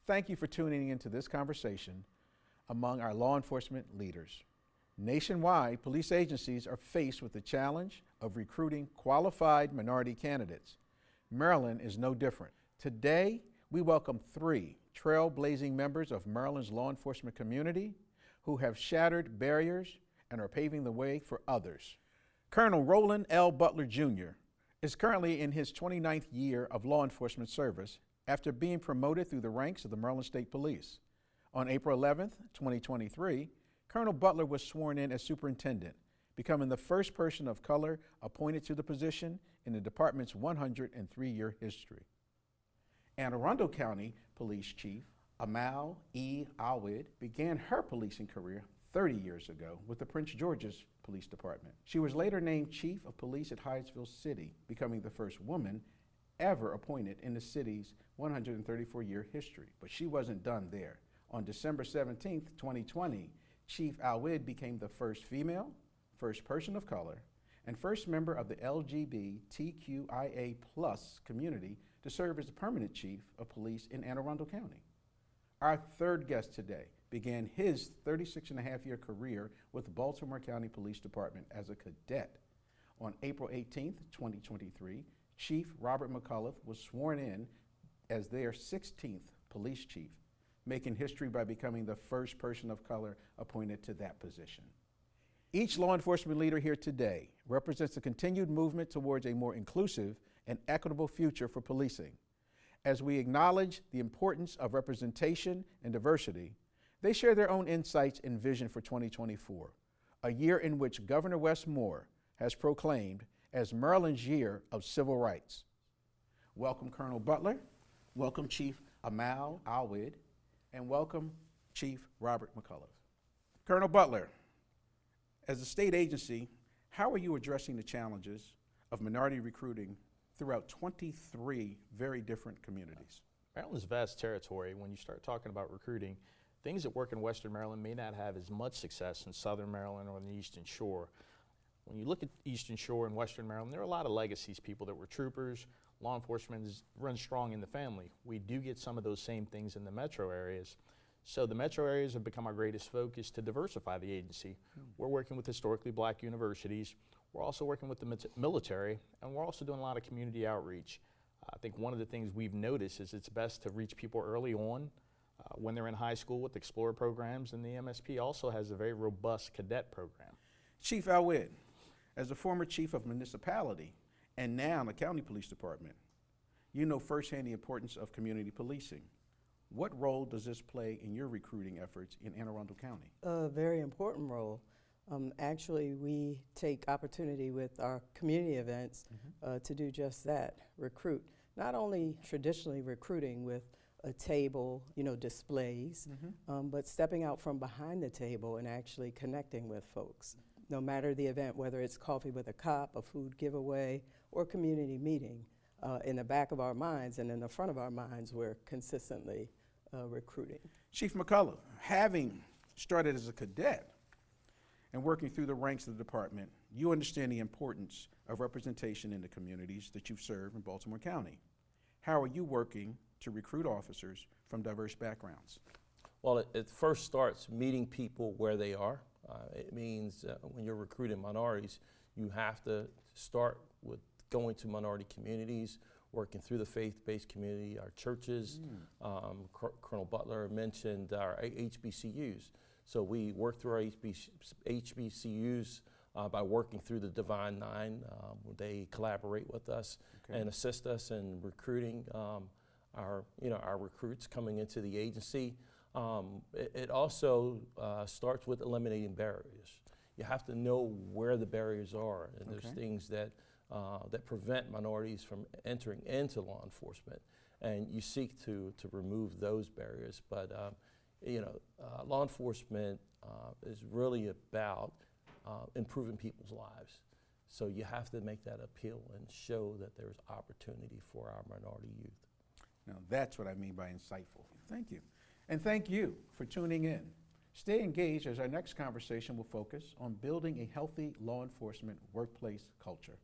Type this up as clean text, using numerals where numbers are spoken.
Thank you for tuning into this conversation among our law enforcement leaders. Nationwide, police agencies are faced with the challenge of recruiting qualified minority candidates. Maryland is no different. Today, we welcome 3 trailblazing members of Maryland's law enforcement community who have shattered barriers and are paving the way for others. Colonel Roland L. Butler Jr. is currently in his 29th year of law enforcement service after being promoted through the ranks of the Maryland State Police. On April 11, 2023, Colonel Butler was sworn in as Superintendent, becoming the first person of color appointed to the position in the department's 103-year history. And Arundel County Police Chief Amal Awad began her policing career 30 years ago with the Prince George's Police Department. She was later named Chief of Police at Hyattsville City, becoming the first woman ever appointed in the city's 134-year history. But she wasn't done there. On December 17, 2020, Chief Awad became the first female, first person of color, and first member of the LGBTQIA+ community to serve as the permanent chief of police in Anne Arundel County. Our third guest today began his 36-and-a-half-year career with the Baltimore County Police Department as a cadet. On April 18, 2023, Chief Robert McCullough was sworn in as their 16th police chief, making history by becoming the first person of color appointed to that position. Each law enforcement leader here today represents a continued movement towards a more inclusive and equitable future for policing. As we acknowledge the importance of representation and diversity, they share their own insights and vision for 2024, a year in which Governor Wes Moore has proclaimed as Maryland's Year of Civil Rights. Welcome, Colonel Butler. Welcome, Chief Amal Awad. And welcome, Chief Robert McCullough. Colonel Butler, as a state agency, how are you addressing the challenges of minority recruiting throughout 23 very different communities? Maryland's vast territory. When you start talking about recruiting, things that work in Western Maryland may not have as much success in Southern Maryland or the Eastern Shore. When you look at Eastern Shore and Western Maryland, there are a lot of legacies, people that were troopers. Law enforcement runs strong in the family. We do get some of those same things in the metro areas. So the metro areas have become our greatest focus to diversify the agency. We're working with historically black universities. We're also working with the military, and we're also doing a lot of community outreach. I think one of the things we've noticed is it's best to reach people early on when they're in high school with Explorer programs, and the MSP also has a very robust cadet program. Chief Awad, as a former chief of municipality and now the county police department, you know firsthand the importance of community policing. What role does this play in your recruiting efforts in Anne Arundel County? A very important role. Actually, we take opportunity with our community events to do just that, recruit. Not only traditionally recruiting with a table, displays, but stepping out from behind the table and actually connecting with folks. No matter the event, whether it's coffee with a cop, a food giveaway, or community meeting, in the back of our minds and in the front of our minds, we're consistently recruiting. Chief McCullough, having started as a cadet and working through the ranks of the department, you understand the importance of representation in the communities that you've served in Baltimore County. How are you working to recruit officers from diverse backgrounds? Well, it first starts meeting people where they are. It means when you're recruiting minorities, you have to start with going to minority communities, working through the faith-based community, our churches. Colonel Butler mentioned our HBCUs. So we work through our HBCUs by working through the Divine Nine. They collaborate with us and assist us in recruiting our recruits coming into the agency. It also starts with eliminating barriers. You have to know where the barriers are, and there's things that prevent minorities from entering into law enforcement, and you seek to remove those barriers. But law enforcement is really about improving people's lives. So you have to make that appeal and show that there's opportunity for our minority youth. Now that's what I mean by insightful. Thank you. And thank you for tuning in. Stay engaged as our next conversation will focus on building a healthy law enforcement workplace culture.